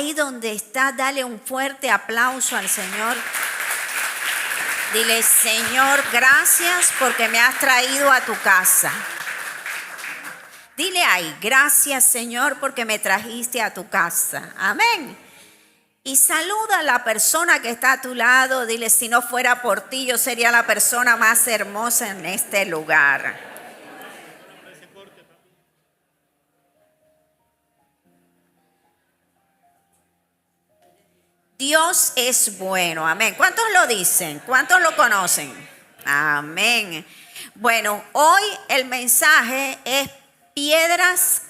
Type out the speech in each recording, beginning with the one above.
Ahí donde está, dale un fuerte aplauso al Señor. Dile: Señor, gracias porque me has traído a tu casa. Dile ahí: gracias, Señor, porque me trajiste a tu casa. Amén. Y saluda a la persona que está a tu lado. Dile: si no fuera por ti, yo sería la persona más hermosa en este lugar. Dios es bueno. Amén. ¿Cuántos lo dicen? ¿Cuántos lo conocen? Amén. Bueno, hoy el mensaje es piedras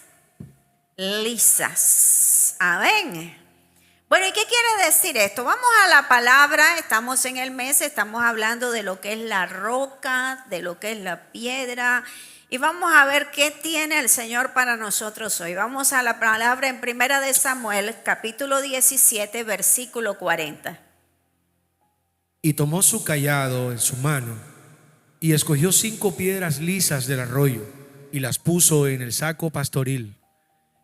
lisas. Amén. Bueno, ¿y qué quiere decir esto? Vamos a la palabra. Estamos en el mes, estamos hablando de lo que es la roca, de lo que es la piedra. Y vamos a ver qué tiene el Señor para nosotros hoy. Vamos a la palabra en 1 de Samuel, capítulo 17, versículo 40. Y tomó su cayado en su mano y escogió 5 piedras lisas del arroyo y las puso en el saco pastoril,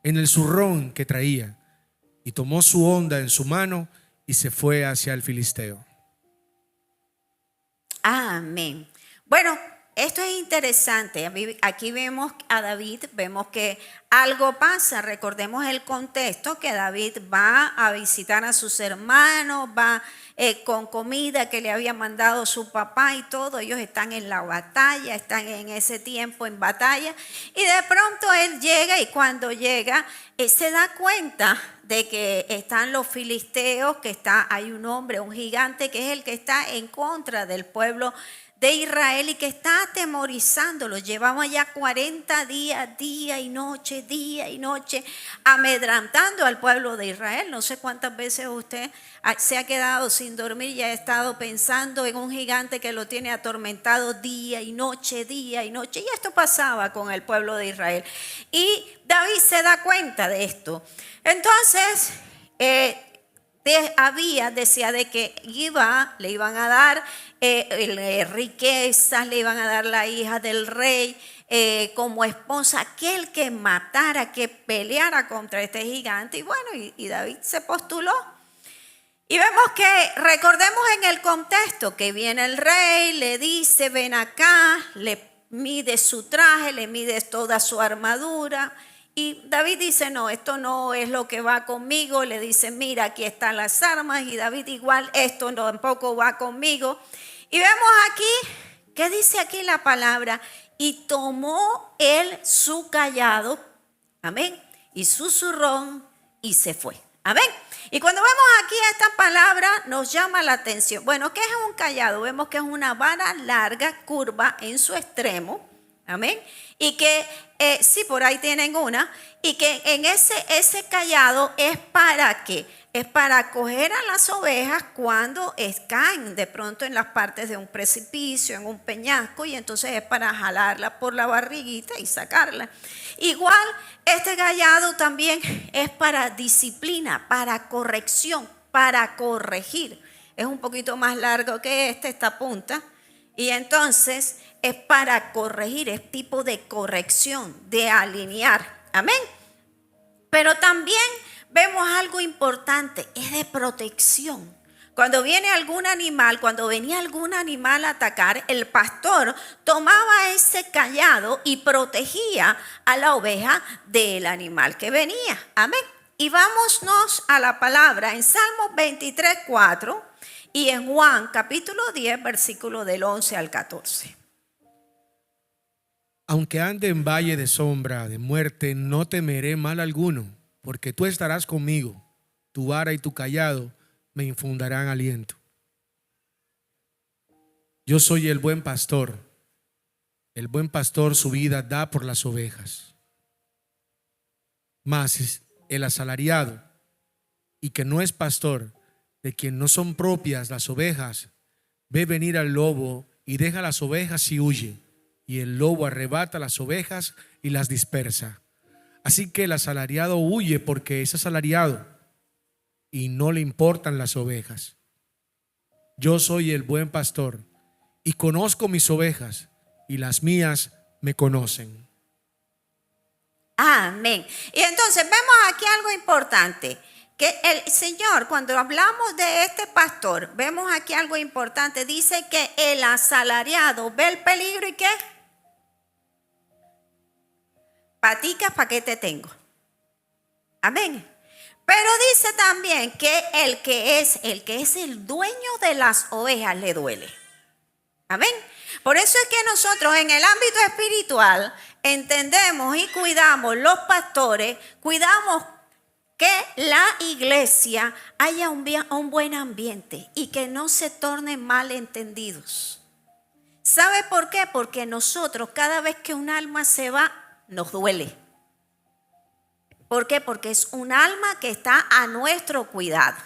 en el zurrón que traía, y tomó su honda en su mano y se fue hacia el filisteo. Amén. Bueno, esto es interesante. Aquí vemos a David, vemos que algo pasa. Recordemos el contexto, que David va a visitar a sus hermanos, va con comida que le había mandado su papá y todo. Ellos están en la batalla, están en ese tiempo en batalla. Y de pronto él llega, y cuando llega se da cuenta de que están los filisteos, que hay un hombre, un gigante, que es el que está en contra del pueblo de Israel y que está atemorizándolo. Llevamos ya 40 días, día y noche, amedrantando al pueblo de Israel. No sé cuántas veces usted se ha quedado sin dormir y ha estado pensando en un gigante que lo tiene atormentado día y noche. Y esto pasaba con el pueblo de Israel. Y David se da cuenta de esto. Entonces, decía de que le iban a dar riquezas, le iban a dar la hija del rey como esposa, aquel que matara, que peleara contra este gigante. Y bueno, y David se postuló. Y vemos que, recordemos en el contexto, que viene el rey, le dice: ven acá, le mide su traje, le mide toda su armadura. Y David dice: no, esto no es lo que va conmigo. Le dice: mira, aquí están las armas. Y David igual: esto tampoco va conmigo. Y vemos aquí, ¿qué dice aquí la palabra? Y tomó él su cayado, amén, y su zurrón, y se fue. Amén. Y cuando vemos aquí esta palabra nos llama la atención. Bueno, ¿qué es un cayado? Vemos que es una vara larga, curva en su extremo. Amén. Y que, sí, por ahí tienen una. Y que en ese cayado es para ¿qué? Es para coger a las ovejas cuando caen de pronto en las partes de un precipicio, en un peñasco, y entonces es para jalarla por la barriguita y sacarla. Igual, este cayado también es para disciplina, para corrección, para corregir. Es un poquito más largo que esta punta, y entonces es para corregir, es tipo de corrección, de alinear. Amén. Pero también vemos algo importante, es de protección. Cuando venía algún animal a atacar, el pastor tomaba ese cayado y protegía a la oveja del animal que venía. Amén. Y vámonos a la palabra en Salmos 23, 4 y en Juan capítulo 10, versículo del 11 al 14. Aunque ande en valle de sombra de muerte, no temeré mal alguno, porque tú estarás conmigo. Tu vara y tu cayado me infundarán aliento. Yo soy el buen pastor. El buen pastor su vida da por las ovejas. Mas el asalariado, y que no es pastor, de quien no son propias las ovejas, ve venir al lobo y deja las ovejas y huye. Y el lobo arrebata las ovejas y las dispersa. Así que el asalariado huye porque es asalariado y no le importan las ovejas. Yo soy el buen pastor y conozco mis ovejas, y las mías me conocen. Amén. Y entonces vemos aquí algo importante. que el Señor, cuando hablamos de este pastor, vemos aquí algo importante. Dice que el asalariado ve el peligro y ¿qué? Paticas, ¿para qué te tengo? Amén. Pero dice también que el que es el dueño de las ovejas le duele. Amén. Por eso es que nosotros en el ámbito espiritual entendemos y cuidamos los pastores, cuidamos que la iglesia haya un buen ambiente y que no se tornen malentendidos. ¿Sabe por qué? Porque nosotros cada vez que un alma se va, nos duele. ¿Por qué? Porque es un alma que está a nuestro cuidado.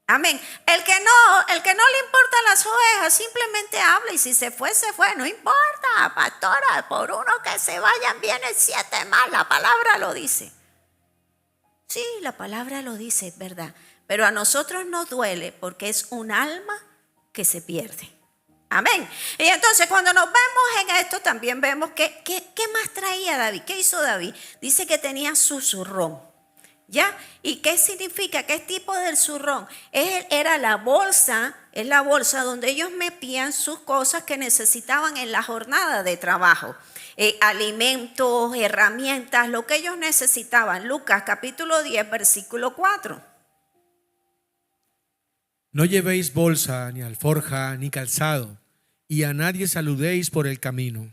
Amén. El que no le importan las ovejas simplemente habla y si se fue, se fue. No importa, pastora, por uno que se vayan vienen 7 más. La palabra lo dice. Sí, la palabra lo dice, es verdad. Pero a nosotros nos duele porque es un alma que se pierde. Amén. Y entonces cuando nos vemos en esto también vemos que ¿qué más traía David? ¿Qué hizo David? Dice que tenía su zurrón. ¿Ya? ¿Y qué significa? ¿Qué tipo del zurrón? Era la bolsa, es la bolsa donde ellos metían sus cosas que necesitaban en la jornada de trabajo. Alimentos, herramientas, lo que ellos necesitaban. Lucas capítulo 10, versículo 4. No llevéis bolsa, ni alforja, ni calzado, y a nadie saludéis por el camino.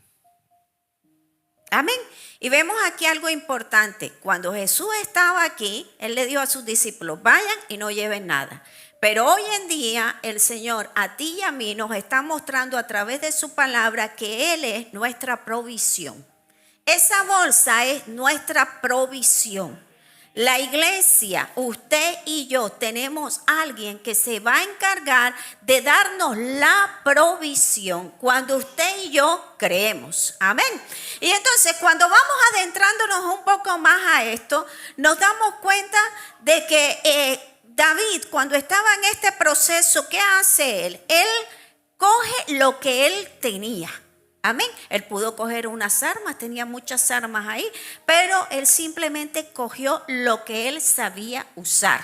Amén. Y vemos aquí algo importante. Cuando Jesús estaba aquí, Él le dijo a sus discípulos, vayan y no lleven nada. Pero hoy en día el Señor a ti y a mí nos está mostrando a través de su palabra que Él es nuestra provisión. Esa bolsa es nuestra provisión. La iglesia, usted y yo, tenemos a alguien que se va a encargar de darnos la provisión cuando usted y yo creemos. Amén. Y entonces cuando vamos adentrándonos un poco más a esto, nos damos cuenta de que David, cuando estaba en este proceso, ¿qué hace él? Él coge lo que él tenía. Amén. Él pudo coger unas armas, tenía muchas armas ahí, pero él simplemente cogió lo que él sabía usar.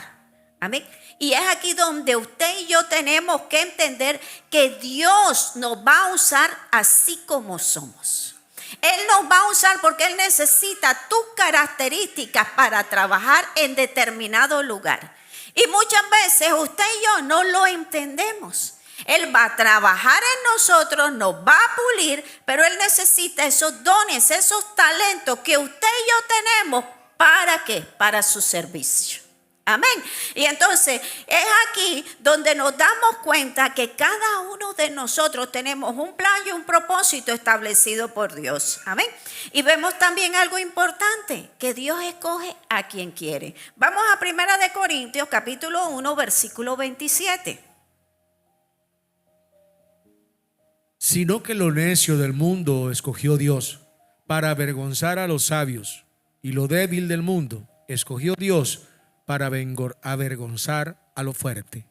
Amén. Y es aquí donde usted y yo tenemos que entender que Dios nos va a usar así como somos. Él nos va a usar porque Él necesita tus características para trabajar en determinado lugar. Y muchas veces usted y yo no lo entendemos. Él va a trabajar en nosotros, nos va a pulir, pero Él necesita esos dones, esos talentos que usted y yo tenemos. ¿Para qué? Para su servicio. Amén. Y entonces es aquí donde nos damos cuenta que cada uno de nosotros tenemos un plan y un propósito establecido por Dios. Amén. Y vemos también algo importante, que Dios escoge a quien quiere. Vamos a 1 Corintios capítulo 1 versículo 27. Sino que lo necio del mundo escogió Dios para avergonzar a los sabios, y lo débil del mundo escogió Dios para avergonzar a lo fuerte.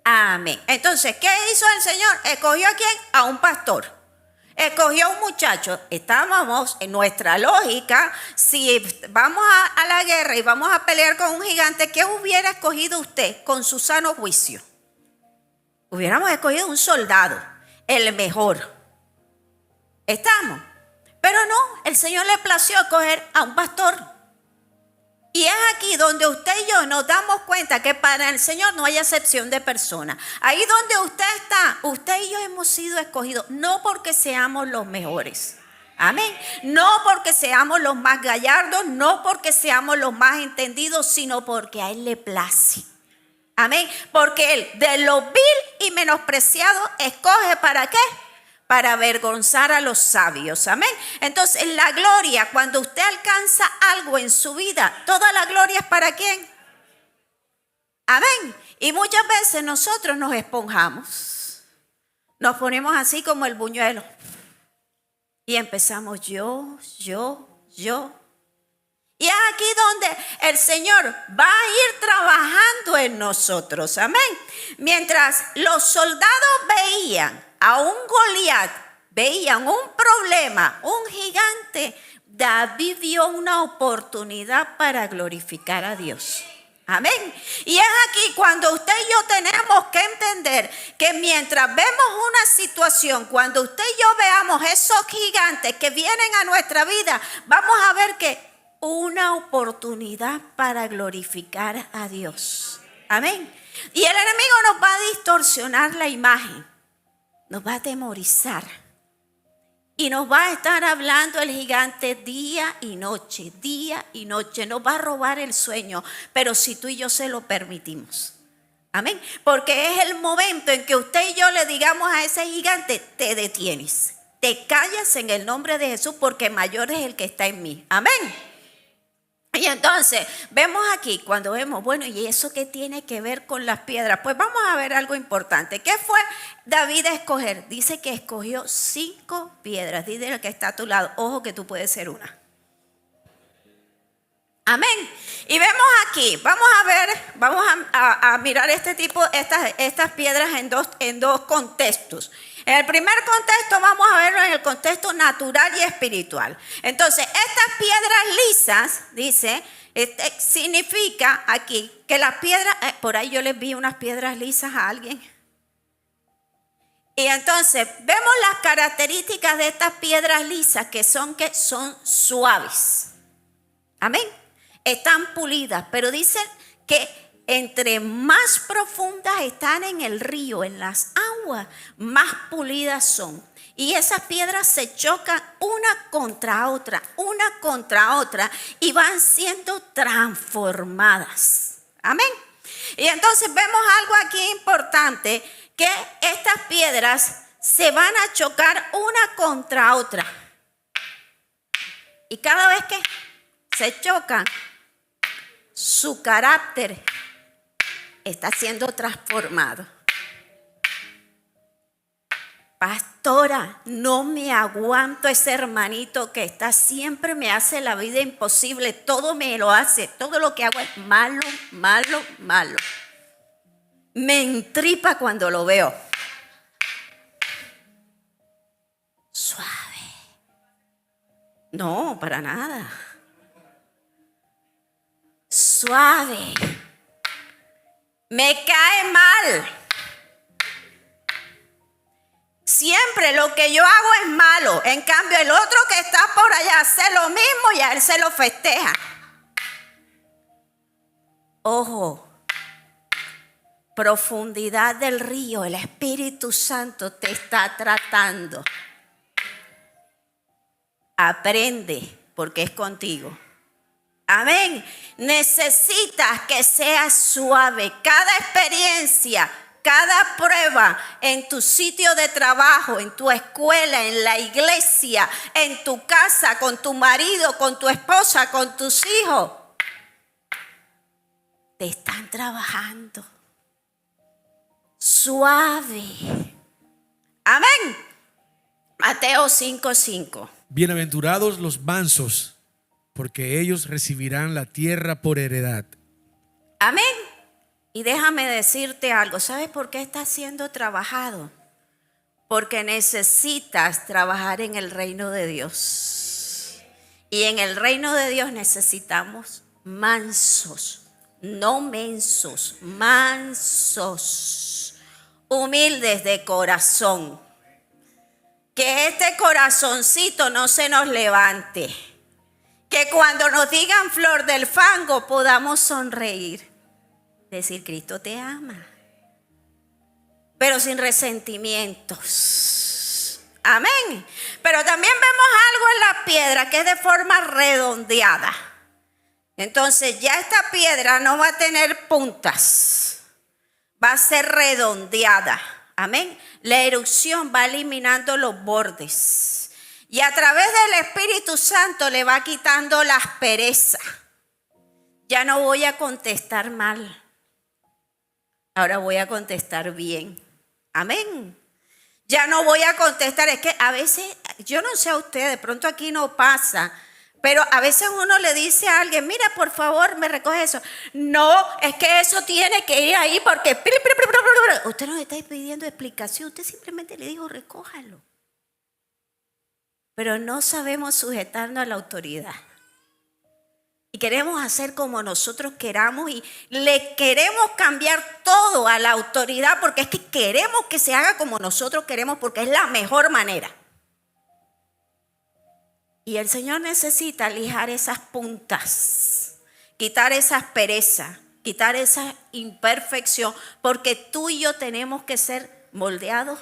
Amén. Entonces, ¿qué hizo el Señor? ¿Escogió a quién? A un pastor. Escogió a un muchacho. Estábamos en nuestra lógica. Si vamos a la guerra y vamos a pelear con un gigante, ¿qué hubiera escogido usted con su sano juicio? Hubiéramos escogido un soldado, el mejor. ¿Estamos? Pero no, el Señor le plació escoger a un pastor. Y es aquí donde usted y yo nos damos cuenta que para el Señor no hay acepción de persona. Ahí donde usted está, usted y yo hemos sido escogidos, no porque seamos los mejores. Amén. No porque seamos los más gallardos, no porque seamos los más entendidos, sino porque a Él le place. Amén. Porque Él de lo vil y menospreciado escoge ¿para qué? Para avergonzar a los sabios. Amén. Entonces la gloria, cuando usted alcanza algo en su vida, toda la gloria es ¿para quién? Amén. Y muchas veces nosotros nos esponjamos. Nos ponemos así como el buñuelo. Y empezamos yo. Y es aquí donde el Señor va a ir trabajando en nosotros. Amén. Mientras los soldados veían a un Goliat, veían un problema, un gigante, David vio una oportunidad para glorificar a Dios. Amén. Y es aquí cuando usted y yo tenemos que entender que mientras vemos una situación, cuando usted y yo veamos esos gigantes que vienen a nuestra vida, vamos a ver que una oportunidad para glorificar a Dios. Amén. Y el enemigo nos va a distorsionar la imagen, nos va a atemorizar. Y nos va a estar hablando el gigante día y noche, nos va a robar el sueño, pero si tú y yo se lo permitimos. Amén. Porque es el momento en que usted y yo le digamos a ese gigante, te detienes, te callas en el nombre de Jesús porque mayor es el que está en mí. Amén. Y entonces vemos aquí, cuando vemos, bueno, ¿y eso qué tiene que ver con las piedras? Pues vamos a ver algo importante. ¿Qué fue David a escoger? Dice que escogió 5 piedras. Dile al que está a tu lado, ojo que tú puedes ser una. Amén. Y vemos aquí, vamos a ver, vamos a mirar estas piedras en dos contextos. En el primer contexto vamos a verlo en el contexto natural y espiritual. Entonces, estas piedras lisas, dice, significa aquí que las piedras, por ahí yo les vi unas piedras lisas a alguien. Y entonces vemos las características de estas piedras lisas que son suaves. Amén. Están pulidas, pero dicen que entre más profundas están en el río, en las aguas, más pulidas son. Y esas piedras se chocan una contra otra, y van siendo transformadas. Amén. Y entonces vemos algo aquí importante, que estas piedras se van a chocar una contra otra. Y cada vez que se chocan, su carácter está siendo transformado. Pastora, no me aguanto ese hermanito que siempre me hace la vida imposible, todo me lo hace, todo lo que hago es malo. Me entripa cuando lo veo. Suave. No, para nada. Suave. Me cae mal. Siempre lo que yo hago es malo. En cambio, el otro que está por allá hace lo mismo y a él se lo festeja. Ojo. Profundidad del río. El Espíritu Santo te está tratando. Aprende porque es contigo. Amén. Necesitas que seas suave. Cada experiencia, cada prueba en tu sitio de trabajo, en tu escuela, en la iglesia, en tu casa, con tu marido, con tu esposa, con tus hijos, te están trabajando. Suave. Amén. Mateo 5:5. Bienaventurados los mansos, porque ellos recibirán la tierra por heredad. Amén. Y déjame decirte algo. ¿Sabes por qué estás siendo trabajado? Porque necesitas trabajar en el reino de Dios. Y en el reino de Dios necesitamos mansos, no mensos, mansos, humildes de corazón. Que este corazoncito no se nos levante. Que cuando nos digan flor del fango podamos sonreír. Decir, Cristo te ama. Pero sin resentimientos. Amén. Pero también vemos algo en la piedra que es de forma redondeada. Entonces ya esta piedra no va a tener puntas. Va a ser redondeada. Amén. La erupción va eliminando los bordes. Y a través del Espíritu Santo le va quitando la aspereza. Ya no voy a contestar mal. Ahora voy a contestar bien. Amén. Ya no voy a contestar. Es que a veces, yo no sé a ustedes, de pronto aquí no pasa. Pero a veces uno le dice a alguien, mira, por favor, me recoge eso. No, es que eso tiene que ir ahí porque... Usted no le está pidiendo explicación, usted simplemente le dijo, recójalo. Pero no sabemos sujetarnos a la autoridad. Y queremos hacer como nosotros queramos y le queremos cambiar todo a la autoridad porque es que queremos que se haga como nosotros queremos porque es la mejor manera. Y el Señor necesita lijar esas puntas, quitar esa aspereza, quitar esa imperfección, porque tú y yo tenemos que ser moldeados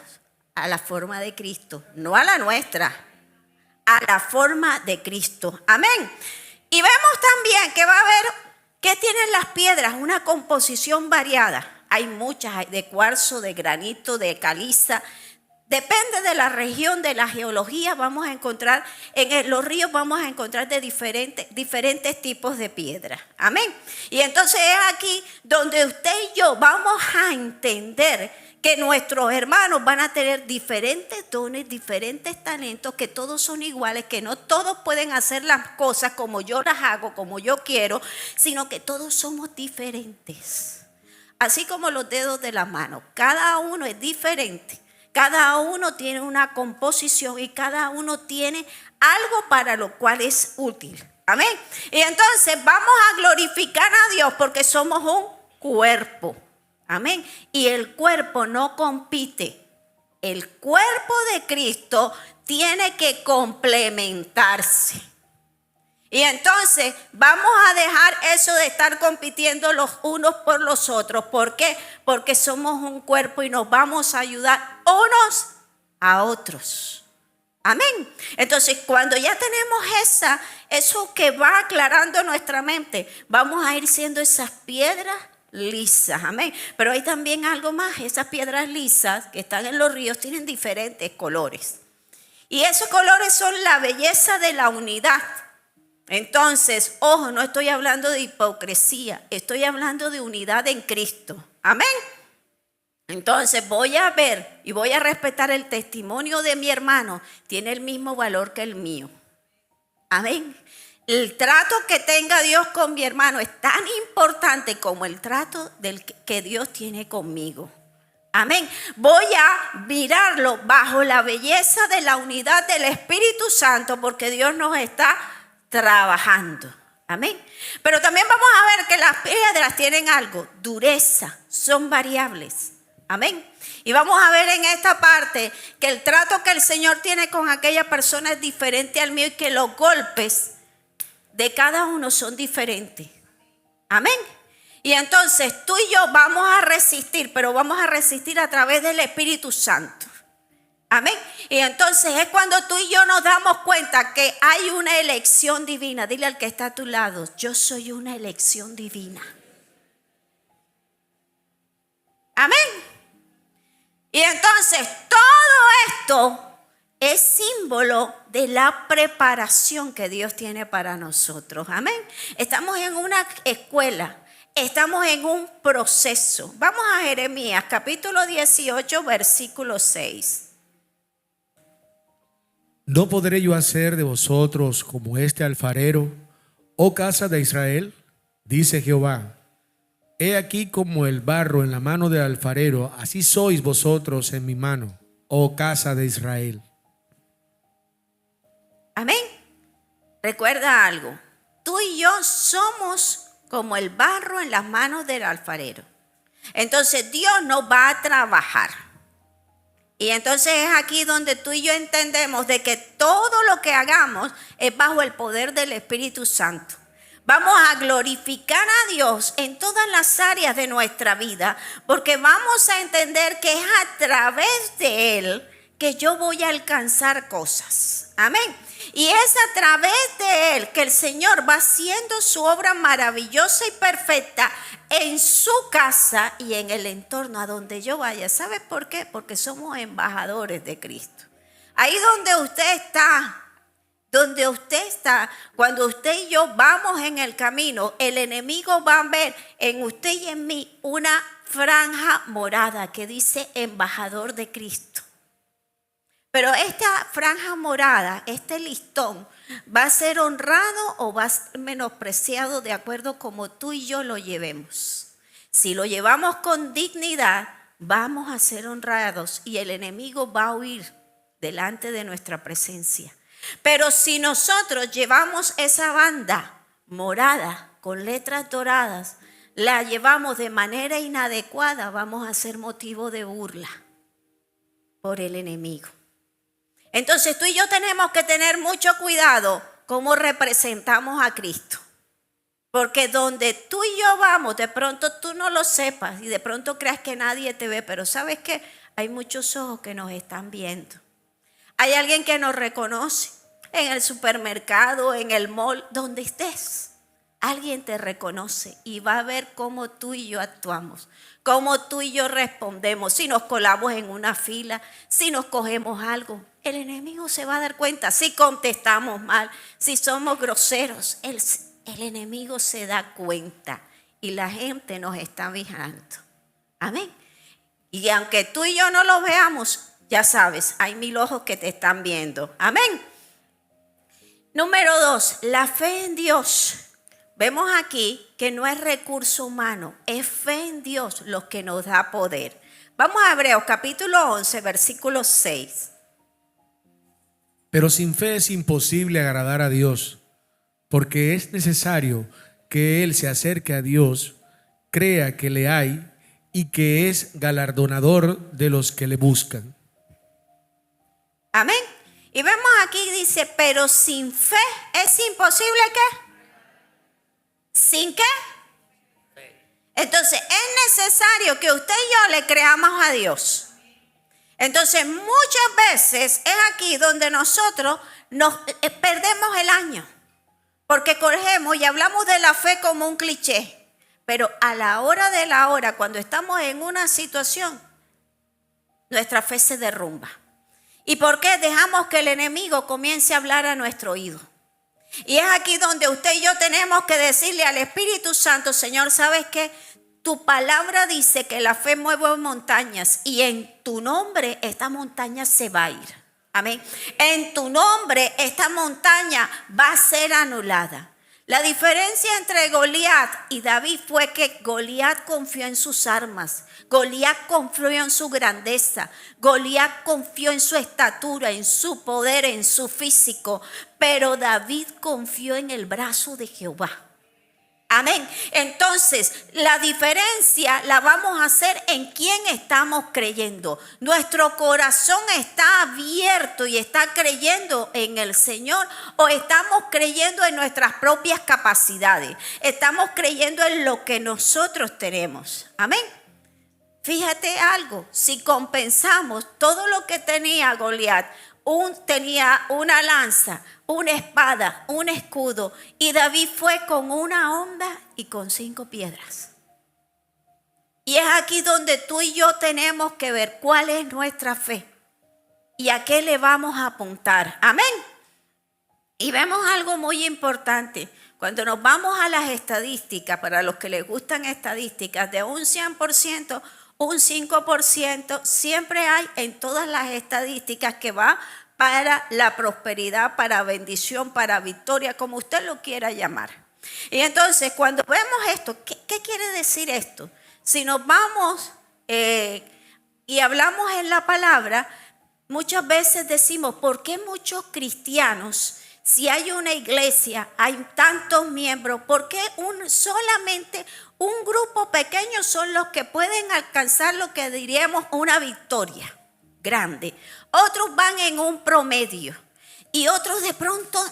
a la forma de Cristo, no a la nuestra, a la forma de Cristo. Amén. Y vemos también que va a haber, ¿qué tienen las piedras? Una composición variada. Hay muchas, hay de cuarzo, de granito, de caliza. Depende de la región, de la geología, vamos a encontrar, los ríos vamos a encontrar de diferentes tipos de piedra. Amén. Y entonces es aquí donde usted y yo vamos a entender que nuestros hermanos van a tener diferentes dones, diferentes talentos, que todos son iguales, que no todos pueden hacer las cosas como yo las hago, como yo quiero, sino que todos somos diferentes. Así como los dedos de la mano, cada uno es diferente. Cada uno tiene una composición y cada uno tiene algo para lo cual es útil. Amén. Y entonces vamos a glorificar a Dios porque somos un cuerpo. Amén. Y el cuerpo no compite. El cuerpo de Cristo tiene que complementarse. Y entonces vamos a dejar eso de estar compitiendo los unos por los otros. ¿Por qué? Porque somos un cuerpo y nos vamos a ayudar unos a otros. Amén. Entonces cuando ya tenemos eso que va aclarando nuestra mente, vamos a ir siendo esas piedras lisas. Amén. Pero hay también algo más. Esas piedras lisas que están en los ríos tienen diferentes colores. Y esos colores son la belleza de la unidad. Entonces, ojo, no estoy hablando de hipocresía, estoy hablando de unidad en Cristo. Amén. Entonces voy a ver y voy a respetar el testimonio de mi hermano. Tiene el mismo valor que el mío. Amén. El trato que tenga Dios con mi hermano es tan importante como el trato que Dios tiene conmigo. Amén. Voy a mirarlo bajo la belleza de la unidad del Espíritu Santo porque Dios nos está trabajando. Amén. Pero también vamos a ver que las piedras tienen algo, dureza, son variables. Amén. Y vamos a ver en esta parte que el trato que el Señor tiene con aquella persona es diferente al mío y que los golpes de cada uno son diferentes. Amén. Y entonces tú y yo vamos a resistir, pero vamos a resistir a través del Espíritu Santo. Amén. Y entonces es cuando tú y yo nos damos cuenta que hay una elección divina. Dile al que está a tu lado, yo soy una elección divina. Amén. Y entonces todo esto es símbolo de la preparación que Dios tiene para nosotros. Amén. Estamos en una escuela, estamos en un proceso. Vamos a Jeremías capítulo 18, versículo 6. ¿No podré yo hacer de vosotros como este alfarero, oh casa de Israel? Dice Jehová. He aquí como el barro en la mano del alfarero, así sois vosotros en mi mano, oh casa de Israel. Amén. Recuerda algo. Tú y yo somos como el barro en las manos del alfarero. Entonces Dios nos va a trabajar. Y entonces es aquí donde tú y yo entendemos de que todo lo que hagamos es bajo el poder del Espíritu Santo. Vamos a glorificar a Dios en todas las áreas de nuestra vida, porque vamos a entender que es a través de Él que yo voy a alcanzar cosas. Amén. Y es a través de Él que el Señor va haciendo su obra maravillosa y perfecta en su casa y en el entorno a donde yo vaya. ¿Sabes por qué? Porque somos embajadores de Cristo. Ahí donde usted está, cuando usted y yo vamos en el camino, el enemigo va a ver en usted y en mí una franja morada que dice embajador de Cristo. Pero esta franja morada, este listón, va a ser honrado o va a ser menospreciado de acuerdo como tú y yo lo llevemos. Si lo llevamos con dignidad, vamos a ser honrados y el enemigo va a huir delante de nuestra presencia. Pero si nosotros llevamos esa banda morada, con letras doradas, la llevamos de manera inadecuada, vamos a ser motivo de burla por el enemigo. Entonces tú y yo tenemos que tener mucho cuidado cómo representamos a Cristo. Porque donde tú y yo vamos, de pronto tú no lo sepas y de pronto creas que nadie te ve, pero ¿sabes qué? Hay muchos ojos que nos están viendo. Hay alguien que nos reconoce en el supermercado, en el mall, donde estés. Alguien te reconoce y va a ver cómo tú y yo actuamos, cómo tú y yo respondemos, si nos colamos en una fila, si nos cogemos algo. El enemigo se va a dar cuenta, si contestamos mal, si somos groseros. El enemigo se da cuenta y la gente nos está vigilando. Amén. Y aunque tú y yo no lo veamos, ya sabes, hay 1000 ojos que te están viendo. Amén. Número 2, la fe en Dios. Vemos aquí que no es recurso humano, es fe en Dios lo que nos da poder. Vamos a Hebreos capítulo 11, versículo 6. Pero sin fe es imposible agradar a Dios, porque es necesario que Él se acerque a Dios, crea que le hay y que es galardonador de los que le buscan. Amén. Y vemos aquí dice, pero sin fe es imposible ¿qué? ¿Sin qué? Entonces es necesario que usted y yo le creamos a Dios. Entonces muchas veces es aquí donde nosotros nos perdemos el año. Porque cogemos y hablamos de la fe como un cliché. Pero a la hora de la hora, cuando estamos en una situación, nuestra fe se derrumba. ¿Y por qué? Dejamos que el enemigo comience a hablar a nuestro oído. Y es aquí donde usted y yo tenemos que decirle al Espíritu Santo, Señor, ¿sabes qué? Tu palabra dice que la fe mueve montañas y en tu nombre esta montaña se va a ir. Amén. En tu nombre esta montaña va a ser anulada. La diferencia entre Goliat y David fue que Goliat confió en sus armas. Goliat confió en su grandeza. Goliat confió en su estatura, en su poder, en su físico. Pero David confió en el brazo de Jehová. Amén. Entonces, la diferencia la vamos a hacer en quién estamos creyendo. Nuestro corazón está abierto y está creyendo en el Señor o estamos creyendo en nuestras propias capacidades. Estamos creyendo en lo que nosotros tenemos. Amén. Fíjate algo, si compensamos todo lo que tenía Goliat, tenía una lanza, una espada, un escudo, y David fue con una honda y con 5 piedras. Y es aquí donde tú y yo tenemos que ver cuál es nuestra fe y a qué le vamos a apuntar. Amén. Y vemos algo muy importante. Cuando nos vamos a las estadísticas, para los que les gustan estadísticas, de un 100%, un 5%, siempre hay en todas las estadísticas que va para la prosperidad, para bendición, para victoria, como usted lo quiera llamar. Y entonces, cuando vemos esto, ¿qué quiere decir esto? Si nos vamos y hablamos en la palabra, muchas veces decimos, ¿por qué muchos cristianos, si hay una iglesia, hay tantos miembros, por qué solamente un grupo pequeño son los que pueden alcanzar lo que diríamos una victoria grande? Otros van en un promedio y otros de pronto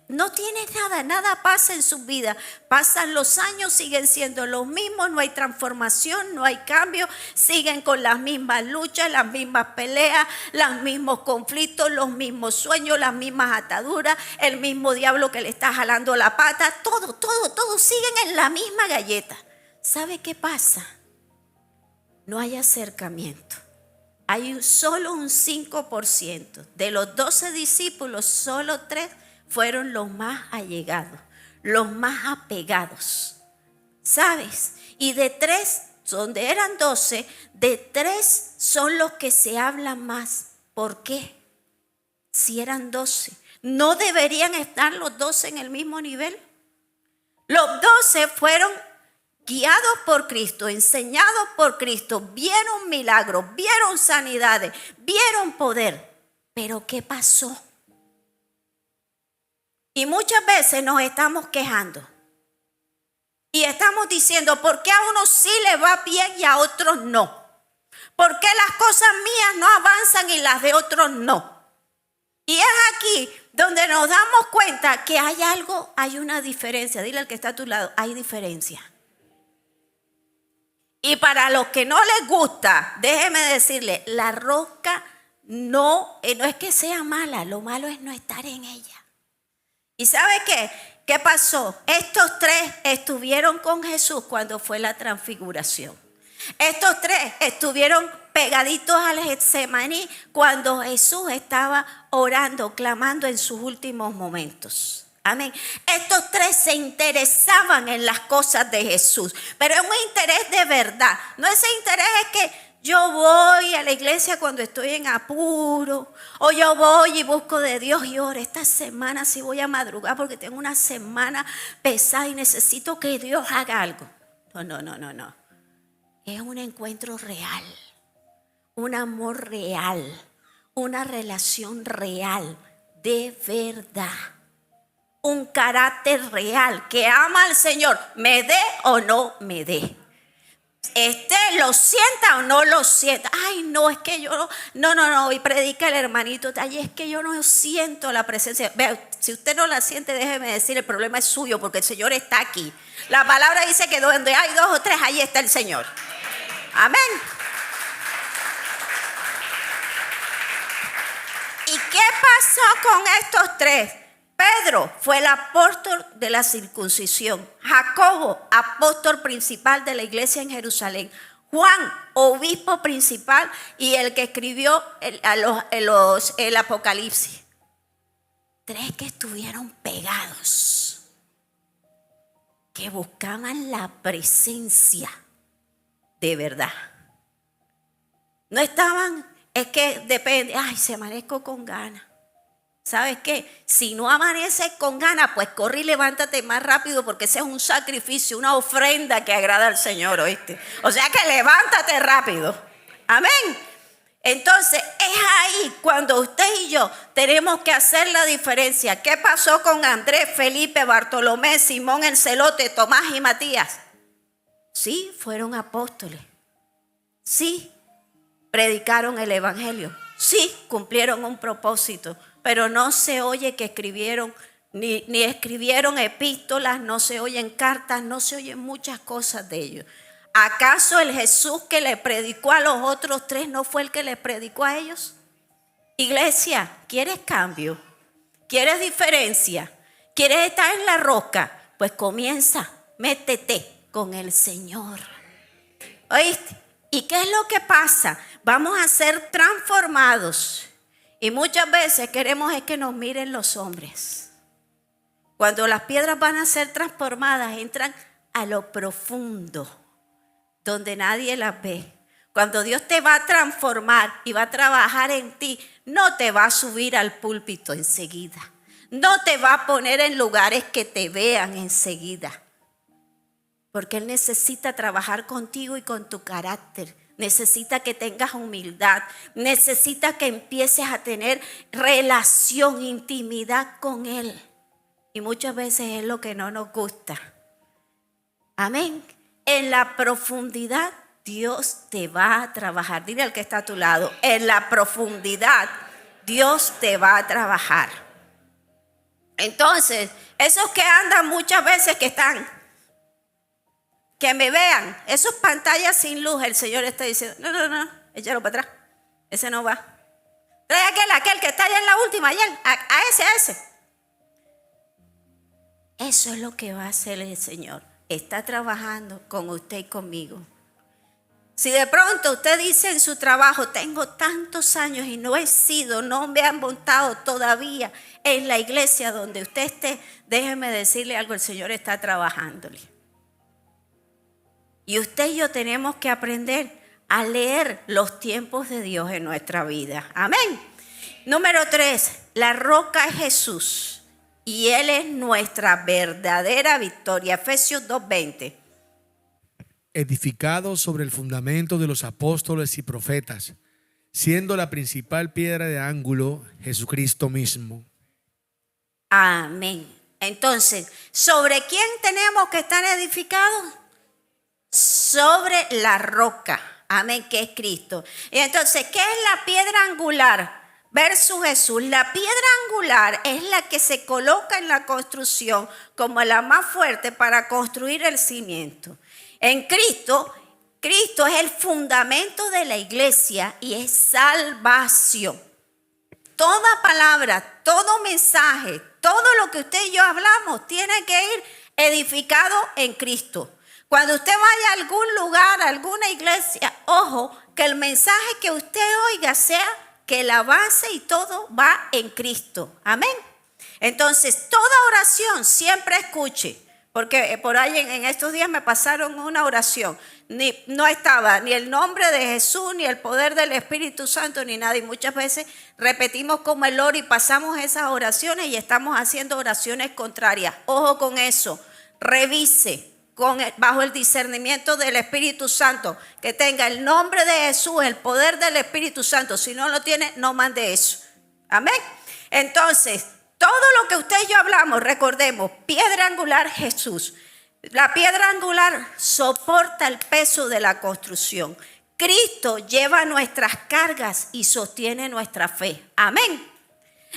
no tienen nada pasa en su vida. Pasan los años, siguen siendo los mismos, no hay transformación, no hay cambio, siguen con las mismas luchas, las mismas peleas, los mismos conflictos, los mismos sueños, las mismas ataduras, el mismo diablo que le está jalando la pata, todo siguen en la misma galleta. ¿Sabe qué pasa? No hay acercamiento. Hay solo un 5%. De los 12 discípulos, solo 3 fueron los más allegados, los más apegados. ¿Sabes? Y de 3, donde eran 12, de 3 son los que se hablan más. ¿Por qué? Si eran 12, ¿no deberían estar los 12 en el mismo nivel? Los 12 fueron guiados por Cristo, enseñados por Cristo, vieron milagros, vieron sanidades, vieron poder. Pero ¿qué pasó? Y muchas veces nos estamos quejando. Y estamos diciendo, ¿por qué a unos sí le va bien y a otros no? ¿Por qué las cosas mías no avanzan y las de otros no? Y es aquí donde nos damos cuenta que hay algo, hay una diferencia. Dile al que está a tu lado, hay diferencia. Y para los que no les gusta, déjeme decirle, la rosca no es que sea mala, lo malo es no estar en ella. ¿Y sabe qué? ¿Qué pasó? Estos tres estuvieron con Jesús cuando fue la transfiguración. Estos tres estuvieron pegaditos al Getsemaní cuando Jesús estaba orando, clamando en sus últimos momentos. Amén. Estos tres se interesaban en las cosas de Jesús, pero es un interés de verdad. No ese interés es que yo voy a la iglesia cuando estoy en apuro, o yo voy y busco de Dios y oro. Esta semana sí voy a madrugar porque tengo una semana pesada y necesito que Dios haga algo. No. Es un encuentro real, un amor real, una relación real, de verdad. Un carácter real que ama al Señor, me dé o no me dé. Lo sienta o no lo sienta. Ay, no, es que yo no. Y predica el hermanito. Ay, es que yo no siento la presencia. Vea, si usted no la siente, déjeme decir, el problema es suyo porque el Señor está aquí. La palabra dice que donde hay dos o tres, ahí está el Señor. Amén. ¿Y qué pasó con estos tres? Pedro fue el apóstol de la circuncisión. Jacobo, apóstol principal de la iglesia en Jerusalén. Juan, obispo principal y el que escribió el Apocalipsis. Tres que estuvieron pegados, que buscaban la presencia de verdad. No estaban, es que depende, ay, se amanezco con ganas. ¿Sabes qué? Si no amaneces con ganas, pues corre y levántate más rápido porque ese es un sacrificio, una ofrenda que agrada al Señor, ¿oíste? O sea que levántate rápido. Amén. Entonces es ahí cuando usted y yo tenemos que hacer la diferencia. ¿Qué pasó con Andrés, Felipe, Bartolomé, Simón el Celote, Tomás y Matías? Sí, fueron apóstoles. Sí, predicaron el evangelio. Sí, cumplieron un propósito. Pero no se oye que escribieron, ni escribieron epístolas, no se oyen cartas, no se oyen muchas cosas de ellos. ¿Acaso el Jesús que le predicó a los otros tres no fue el que les predicó a ellos? Iglesia, ¿quieres cambio? ¿Quieres diferencia? ¿Quieres estar en la roca? Pues comienza, métete con el Señor. ¿Oíste? ¿Y qué es lo que pasa? Vamos a ser transformados. Y muchas veces queremos es que nos miren los hombres. Cuando las piedras van a ser transformadas, entran a lo profundo, donde nadie las ve. Cuando Dios te va a transformar y va a trabajar en ti, no te va a subir al púlpito enseguida. No te va a poner en lugares que te vean enseguida. Porque Él necesita trabajar contigo y con tu carácter. Necesita que tengas humildad, necesita que empieces a tener relación, intimidad con Él. Y muchas veces es lo que no nos gusta. Amén. En la profundidad Dios te va a trabajar. Dile al que está a tu lado, en la profundidad Dios te va a trabajar. Entonces, esos que andan muchas veces que me vean, esas pantallas sin luz, el Señor está diciendo, no, échalo para atrás, ese no va. Trae aquel que está allá en la última, allá, a ese. Eso es lo que va a hacer el Señor. Está trabajando con usted y conmigo. Si de pronto usted dice en su trabajo, tengo tantos años y no me han montado todavía en la iglesia donde usted esté, déjeme decirle algo, el Señor está trabajándole. Y usted y yo tenemos que aprender a leer los tiempos de Dios en nuestra vida. Amén. Número 3, la roca es Jesús y Él es nuestra verdadera victoria. Efesios 2:20. Edificado sobre el fundamento de los apóstoles y profetas, siendo la principal piedra de ángulo Jesucristo mismo. Amén. Entonces, ¿sobre quién tenemos que estar edificados? Sobre la roca. Amén, que es Cristo. Y entonces, ¿qué es la piedra angular versus Jesús? La piedra angular es la que se coloca en la construcción como la más fuerte para construir el cimiento. En Cristo, Cristo es el fundamento de la iglesia y es salvación. Toda palabra, todo mensaje, todo lo que usted y yo hablamos tiene que ir edificado en Cristo. Cuando usted vaya a algún lugar, a alguna iglesia, ojo, que el mensaje que usted oiga sea que la base y todo va en Cristo. Amén. Entonces, toda oración siempre escuche, porque por ahí en estos días me pasaron una oración. No estaba ni el nombre de Jesús, ni el poder del Espíritu Santo, ni nada. Y muchas veces repetimos como el loro y pasamos esas oraciones y estamos haciendo oraciones contrarias. Ojo con eso. Revise bajo el discernimiento del Espíritu Santo que tenga el nombre de Jesús, el poder del Espíritu Santo. Si no lo tiene, no mande eso. Amén. Entonces, todo lo que usted y yo hablamos, recordemos, piedra angular Jesús. La piedra angular soporta el peso de la construcción. Cristo lleva nuestras cargas y sostiene nuestra fe. Amén.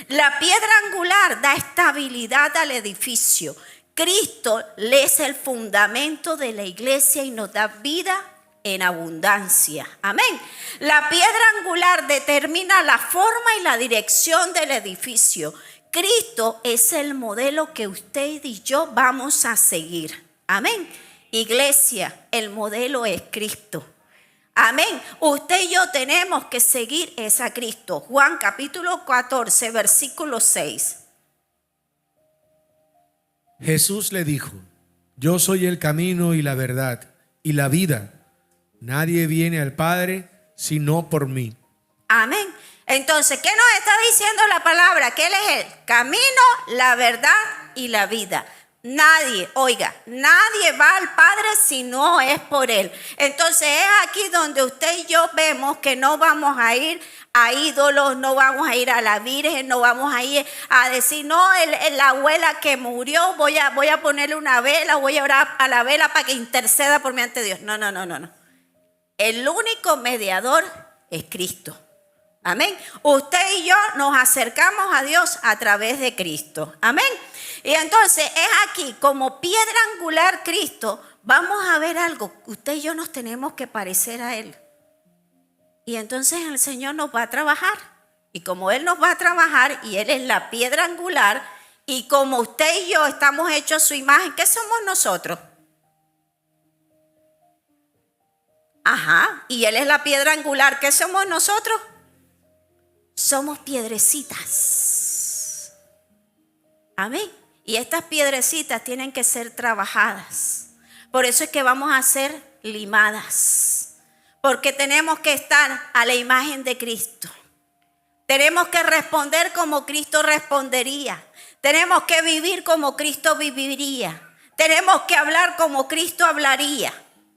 La piedra angular da estabilidad al edificio. Cristo es el fundamento de la iglesia y nos da vida en abundancia. Amén. La piedra angular determina la forma y la dirección del edificio. Cristo es el modelo que usted y yo vamos a seguir. Amén. Iglesia, el modelo es Cristo. Amén. Usted y yo tenemos que seguir a Cristo. Juan capítulo 14, versículo 6. Jesús le dijo: yo soy el camino y la verdad y la vida. Nadie viene al Padre sino por mí. Amén. Entonces, ¿qué nos está diciendo la palabra? Que Él es el camino, la verdad y la vida. Nadie, oiga, nadie va al Padre si no es por Él. Entonces es aquí donde usted y yo vemos que no vamos a ir a ídolos, no vamos a ir a la Virgen, no vamos a ir a decir, no, la abuela que murió, voy a ponerle una vela, voy a orar a la vela para que interceda por mí ante Dios. No. El único mediador es Cristo. Amén. Usted y yo nos acercamos a Dios a través de Cristo. Amén. Y entonces es aquí, como piedra angular Cristo, vamos a ver algo. Usted y yo nos tenemos que parecer a Él. Y entonces el Señor nos va a trabajar. Y como Él nos va a trabajar y Él es la piedra angular, y como usted y yo estamos hechos a su imagen, ¿qué somos nosotros? Ajá. Y Él es la piedra angular, ¿qué somos nosotros? Somos piedrecitas. Amén. Y estas piedrecitas tienen que ser trabajadas. Por eso es que vamos a ser limadas. Porque tenemos que estar a la imagen de Cristo. Tenemos que responder como Cristo respondería. Tenemos que vivir como Cristo viviría. Tenemos que hablar como Cristo hablaría.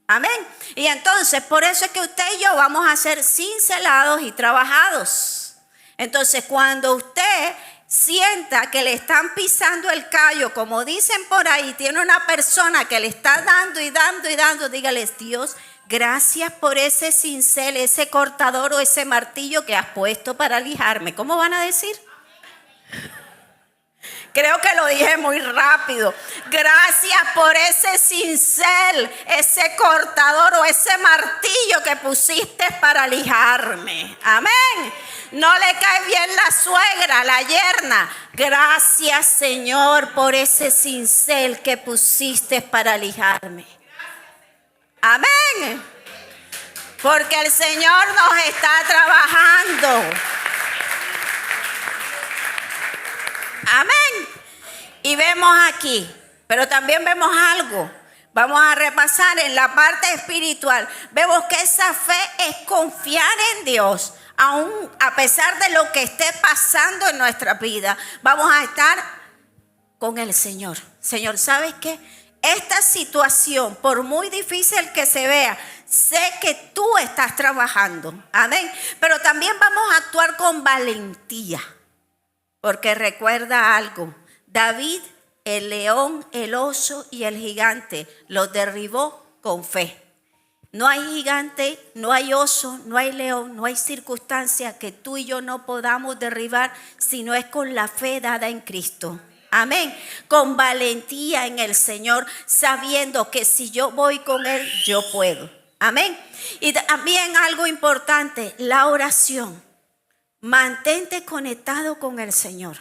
Amén. Y entonces por eso es que usted y yo vamos a ser cincelados y trabajados. Entonces cuando usted sienta que le están pisando el callo, como dicen por ahí, tiene una persona que le está dando y dando y dando, dígales: Dios, gracias por ese cincel, ese cortador o ese martillo que has puesto para lijarme. ¿Cómo van a decir? Creo que lo dije muy rápido. Gracias por ese cincel, ese cortador o ese martillo que pusiste para lijarme. Amén. No le cae bien la suegra, la yerna. Gracias, Señor, por ese cincel que pusiste para lijarme. Amén. Porque el Señor nos está trabajando. Amén. Y vemos aquí, pero también vemos algo. Vamos a repasar en la parte espiritual. Vemos que esa fe es confiar en Dios. Aún a pesar de lo que esté pasando en nuestra vida, vamos a estar con el Señor. Señor, ¿sabes qué? Esta situación, por muy difícil que se vea, sé que tú estás trabajando. Amén. Pero también vamos a actuar con valentía. Porque recuerda algo, David, el león, el oso y el gigante los derribó con fe. No hay gigante, no hay oso, no hay león, no hay circunstancia que tú y yo no podamos derribar si no es con la fe dada en Cristo. Amén. Con valentía en el Señor, sabiendo que si yo voy con Él, yo puedo. Amén. Y también algo importante, la oración. Mantente conectado con el Señor.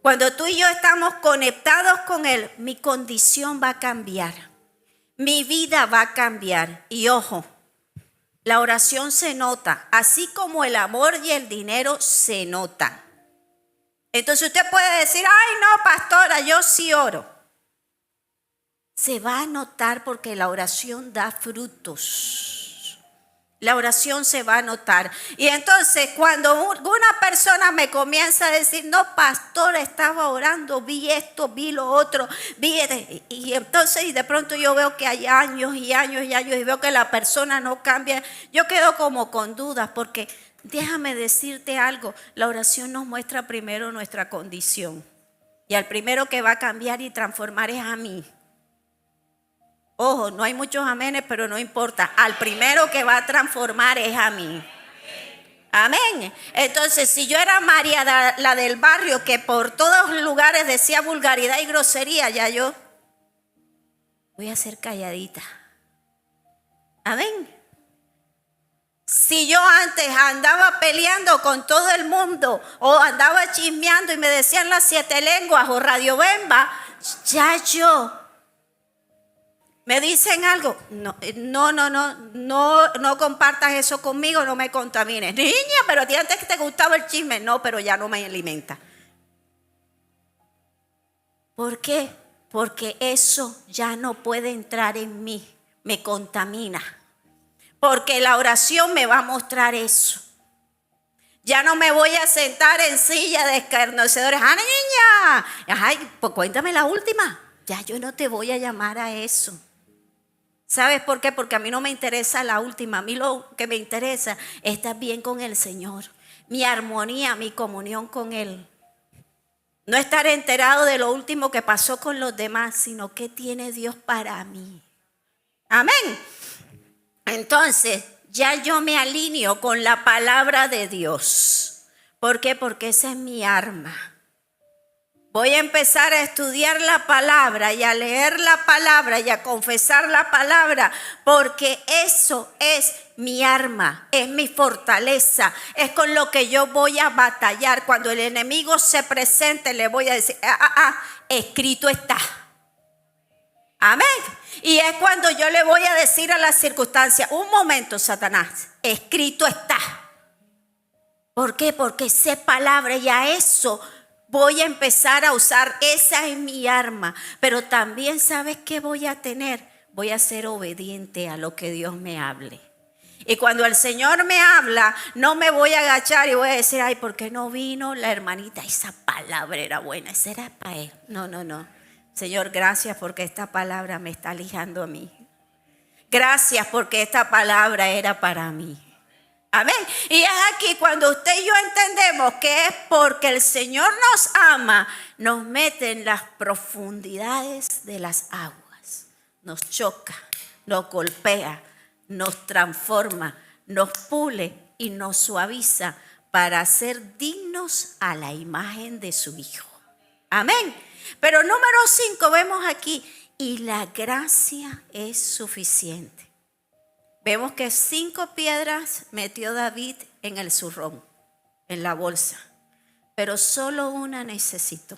Cuando tú y yo estamos conectados con Él, mi condición va a cambiar. Mi vida va a cambiar. Y ojo, la oración se nota, así como el amor y el dinero se notan. Entonces usted puede decir, ay no, pastora, yo sí oro. Se va a notar porque la oración da frutos. La oración se va a notar. Y entonces cuando una persona me comienza a decir, no, pastora, estaba orando, vi esto, vi lo otro, y entonces y de pronto yo veo que hay años y años y años y veo que la persona no cambia, yo quedo como con dudas porque déjame decirte algo, la oración nos muestra primero nuestra condición y al primero que va a cambiar y transformar es a mí. Ojo, no hay muchos amenes, pero no importa. Al primero que va a transformar es a mí. Amén. Entonces, si yo era María, la del barrio, que por todos los lugares decía vulgaridad y grosería, ya yo voy a ser calladita. Amén. Si yo antes andaba peleando con todo el mundo o andaba chismeando y me decían las 7 lenguas o Radio Bemba, ya yo... ¿Me dicen algo? No compartas eso conmigo, no me contamines. Niña, pero a ti antes que te gustaba el chisme. No, pero ya no me alimenta. ¿Por qué? Porque eso ya no puede entrar en mí, me contamina. Porque la oración me va a mostrar eso. Ya no me voy a sentar en silla de escarnecedores. ¡Ah, niña! Ay, pues cuéntame la última. Ya yo no te voy a llamar a eso. ¿Sabes por qué? Porque a mí no me interesa la última. A mí lo que me interesa es estar bien con el Señor. Mi armonía, mi comunión con Él. No estar enterado de lo último que pasó con los demás, sino qué tiene Dios para mí. Amén. Entonces, ya yo me alineo con la palabra de Dios. ¿Por qué? Porque esa es mi arma. Voy a empezar a estudiar la palabra y a leer la palabra y a confesar la palabra, porque eso es mi arma, es mi fortaleza, es con lo que yo voy a batallar. Cuando el enemigo se presente, le voy a decir, escrito está. Amén. Y es cuando yo le voy a decir a las circunstancias, un momento, Satanás, escrito está. ¿Por qué? Porque sé palabra y a eso voy a empezar a usar. Esa es mi arma. Pero también, ¿sabes qué voy a tener? Voy a ser obediente a lo que Dios me hable. Y cuando el Señor me habla, no me voy a agachar y voy a decir, ay, ¿por qué no vino la hermanita? Esa palabra era buena, esa era para él. No. Señor, gracias porque esta palabra me está lijando a mí. Gracias porque esta palabra era para mí. Amén. Y es aquí cuando usted y yo entendemos que es porque el Señor nos ama, nos mete en las profundidades de las aguas. Nos choca, nos golpea, nos transforma, nos pule y nos suaviza para ser dignos a la imagen de su Hijo. Amén. Pero número 5 vemos aquí, y la gracia es suficiente. Vemos que 5 piedras metió David en el zurrón, en la bolsa, pero solo una necesitó.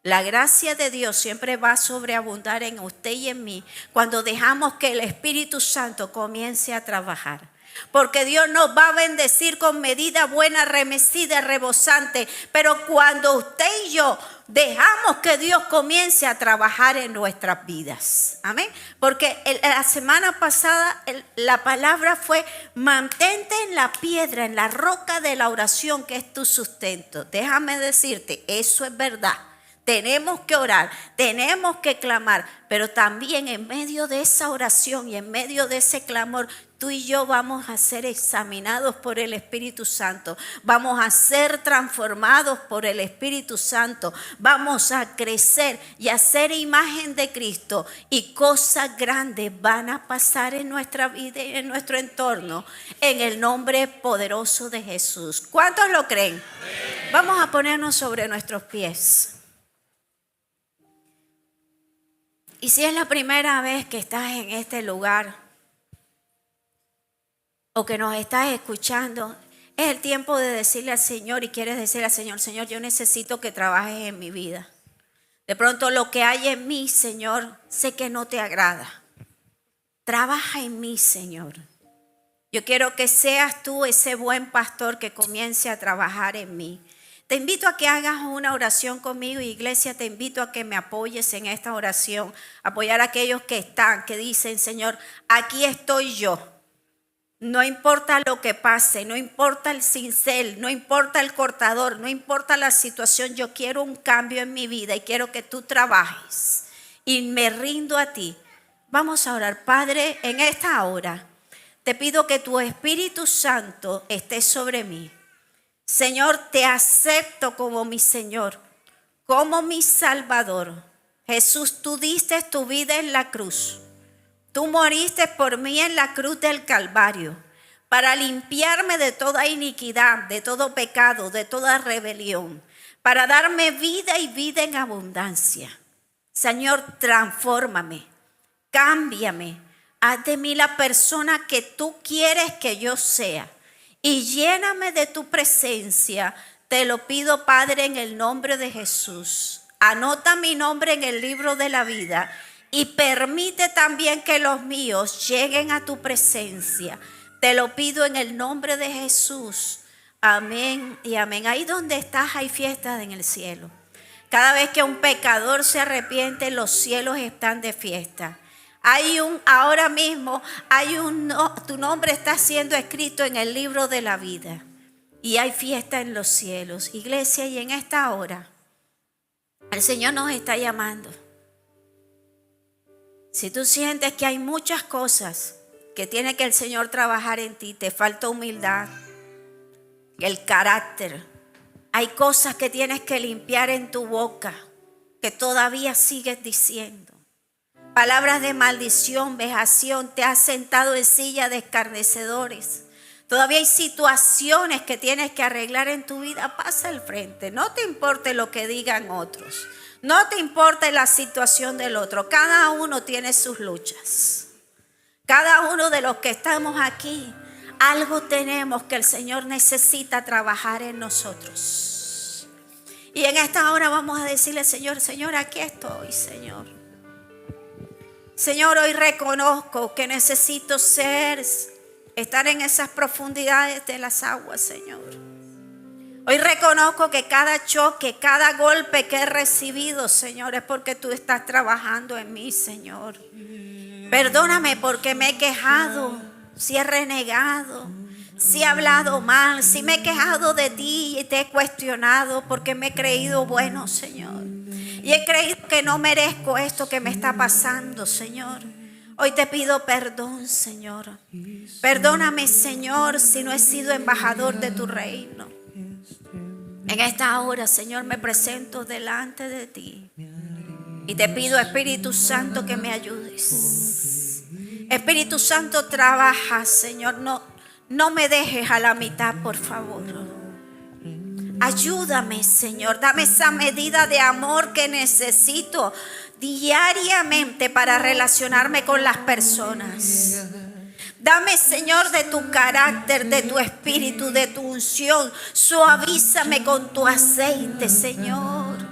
La gracia de Dios siempre va a sobreabundar en usted y en mí cuando dejamos que el Espíritu Santo comience a trabajar. Porque Dios nos va a bendecir con medida buena, remecida, rebosante. Pero cuando usted y yo dejamos que Dios comience a trabajar en nuestras vidas. Amén. Porque la semana pasada la palabra fue: mantente en la piedra, en la roca de la oración, que es tu sustento. Déjame decirte, eso es verdad. tenemos que orar, tenemos que clamar, pero también en medio de esa oración y en medio de ese clamor, tú y yo vamos a ser examinados por el Espíritu Santo, vamos a ser transformados por el Espíritu Santo, vamos a crecer y a ser imagen de Cristo, y cosas grandes van a pasar en nuestra vida y en nuestro entorno, en el nombre poderoso de Jesús. ¿Cuántos lo creen? Vamos a ponernos sobre nuestros pies. Y si es la primera vez que estás en este lugar o que nos estás escuchando, es el tiempo de decirle al Señor, y quieres decirle al Señor: Señor, yo necesito que trabajes en mi vida. De pronto lo que hay en mí, Señor, sé que no te agrada. Trabaja en mí, Señor. Yo quiero que seas tú ese buen pastor que comience a trabajar en mí. Te invito a que hagas una oración conmigo, iglesia. Te invito a que me apoyes en esta oración. Apoyar a aquellos que están, que dicen: Señor, aquí estoy yo. No importa lo que pase, no importa el cincel, no importa el cortador, no importa la situación. Yo quiero un cambio en mi vida y quiero que tú trabajes. Y me rindo a ti. Vamos a orar. Padre, en esta hora te pido que tu Espíritu Santo esté sobre mí. Señor, te acepto como mi Señor, como mi Salvador. Jesús, tú diste tu vida en la cruz. Tú moriste por mí en la cruz del Calvario para limpiarme de toda iniquidad, de todo pecado, de toda rebelión, para darme vida y vida en abundancia. Señor, transfórmame, cámbiame, haz de mí la persona que tú quieres que yo sea. Y lléname de tu presencia. Te lo pido, Padre, en el nombre de Jesús. Anota mi nombre en el libro de la vida y permite también que los míos lleguen a tu presencia. Te lo pido en el nombre de Jesús. Amén y amén. Ahí donde estás hay fiesta en el cielo. Cada vez que un pecador se arrepiente, los cielos están de fiesta. Ahora mismo tu nombre está siendo escrito en el libro de la vida y hay fiesta en los cielos, iglesia. Y en esta hora el Señor nos está llamando. Si tú sientes que hay muchas cosas que tiene que el Señor trabajar en ti, te falta humildad, el carácter, hay cosas que tienes que limpiar en tu boca que todavía sigues diciendo. Palabras de maldición, vejación, te has sentado en silla de escarnecedores. Todavía hay situaciones que tienes que arreglar en tu vida. Pasa al frente, no te importe lo que digan otros, no te importe la situación del otro. Cada uno tiene sus luchas. Cada uno de los que estamos aquí, algo tenemos que el Señor necesita trabajar en nosotros. Y en esta hora vamos a decirle: Señor, Señor, aquí estoy, Señor. Señor, hoy reconozco que necesito estar en esas profundidades de las aguas, Señor. Hoy reconozco que cada choque, cada golpe que he recibido, Señor, es porque tú estás trabajando en mí, Señor. Perdóname porque me he quejado, si he renegado, si he hablado mal, si me he quejado de ti y te he cuestionado porque me he creído bueno, Señor. Y he creído que no merezco esto que me está pasando, Señor. Hoy te pido perdón, Señor. Perdóname, Señor, si no he sido embajador de tu reino. En esta hora, Señor, me presento delante de ti. Y te pido, Espíritu Santo, que me ayudes. Espíritu Santo, trabaja, Señor. No me dejes a la mitad, por favor. Ayúdame, Señor, dame esa medida de amor que necesito diariamente para relacionarme con las personas. Dame, Señor, de tu carácter, de tu espíritu, de tu unción. Suavízame con tu aceite, Señor.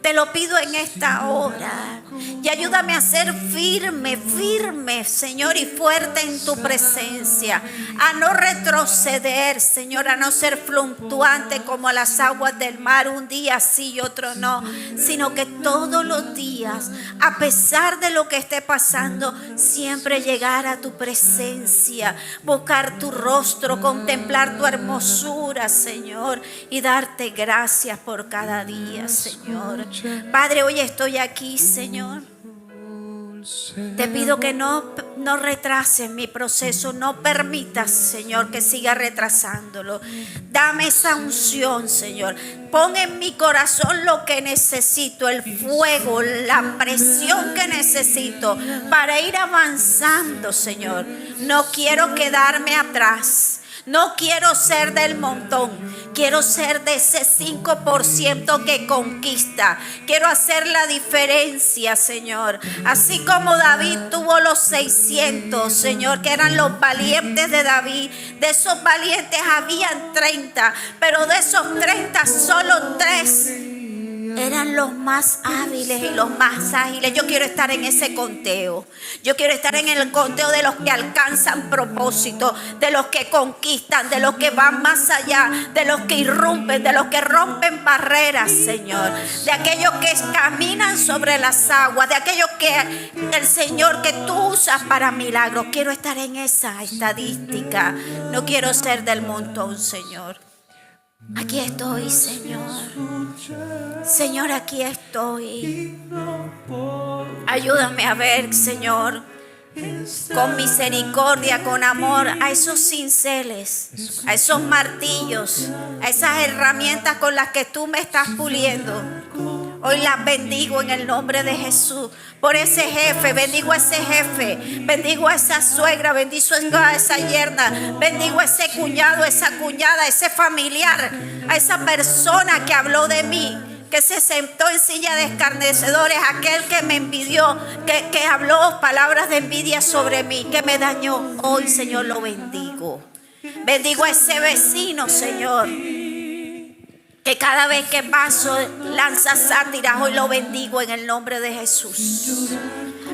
Te lo pido en esta hora. Y ayúdame a ser firme, Señor, y fuerte en tu presencia. A no retroceder, Señor, a no ser fluctuante como las aguas del mar, un día sí y otro no. Sino que todos los días, a pesar de lo que esté pasando, siempre llegar a tu presencia, buscar tu rostro, contemplar tu hermosura, Señor, y darte gracias por cada día, Señor. Padre, hoy estoy aquí, Señor. Te pido que no retrases mi proceso, no permitas, Señor, que siga retrasándolo. Dame esa unción, Señor. Pon en mi corazón lo que necesito, el fuego, la presión que necesito para ir avanzando, Señor. No quiero quedarme atrás. No quiero ser del montón, quiero ser de ese 5% que conquista. Quiero hacer la diferencia, Señor. Así como David tuvo los 600, Señor, que eran los valientes de David. De esos valientes habían 30, pero de esos 30 solo 3 eran los más hábiles y los más ágiles. Yo quiero estar en ese conteo. Yo quiero estar en el conteo de los que alcanzan propósito, de los que conquistan, de los que van más allá, de los que irrumpen, de los que rompen barreras, Señor. De aquellos que caminan sobre las aguas, de aquellos que el Señor que tú usas para milagros. Quiero estar en esa estadística. No quiero ser del montón, Señor. Aquí estoy, Señor. Señor, aquí estoy. Ayúdame a ver, Señor, con misericordia, con amor, a esos cinceles, a esos martillos, a esas herramientas con las que tú me estás puliendo. Hoy las bendigo en el nombre de Jesús. Por ese jefe, bendigo a ese jefe, bendigo a esa suegra, bendigo a esa yerna, bendigo a ese cuñado, esa cuñada, a ese familiar, a esa persona que habló de mí, que se sentó en silla de escarnecedores, aquel que me envidió, que habló palabras de envidia sobre mí, que me dañó. Hoy, Señor, lo bendigo. Bendigo a ese vecino, Señor, que cada vez que paso lanza sátiras. Hoy lo bendigo en el nombre de Jesús.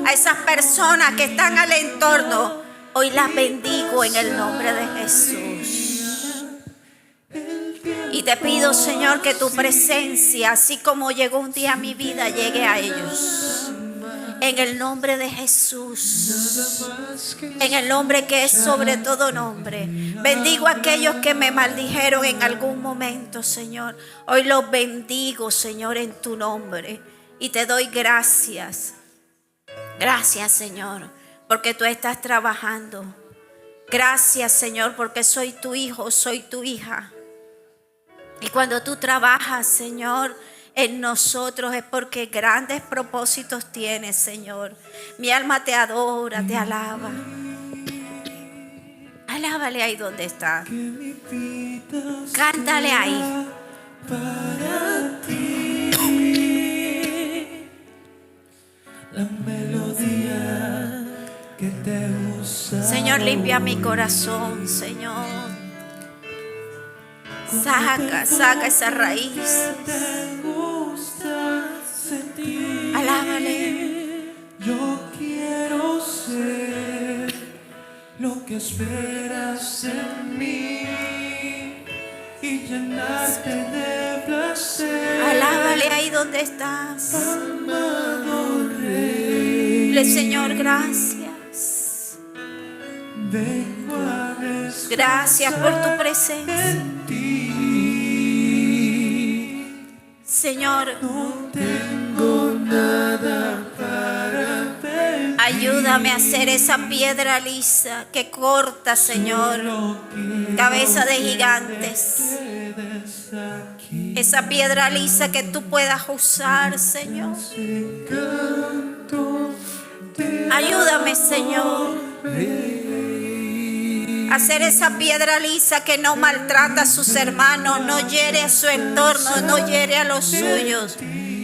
A esas personas que están al entorno, hoy las bendigo en el nombre de Jesús. Y te pido, Señor, que tu presencia, así como llegó un día a mi vida, llegue a ellos. En el nombre de Jesús, en el nombre que es sobre todo nombre. Bendigo a aquellos que me maldijeron en algún momento, Señor. Hoy los bendigo, Señor, en tu nombre. Y te doy gracias. Gracias, Señor, porque tú estás trabajando. Gracias, Señor, porque soy tu hijo, soy tu hija. Y cuando tú trabajas, Señor, en nosotros es porque grandes propósitos tienes, Señor. Mi alma te adora, te alaba. Alábale ahí donde está. Cántale ahí. Para ti, la melodía que te usa. Señor, limpia mi corazón, Señor. Saca esa raíz. Alábale. Yo quiero ser lo que esperas en mí y llenarte de placer. Alábale ahí donde estás. Amado Rey, Dile, Señor, gracias. vengo a descansar Gracias por tu presencia. en ti. Señor, No tengo nada para pedir. ayúdame a hacer esa piedra lisa que corta, Señor, cabeza de gigantes. Esa piedra lisa que tú puedas usar, Señor. Ayúdame, Señor, a hacer esa piedra lisa que no maltrata a sus hermanos, no hiere a su entorno, no hiere a los suyos,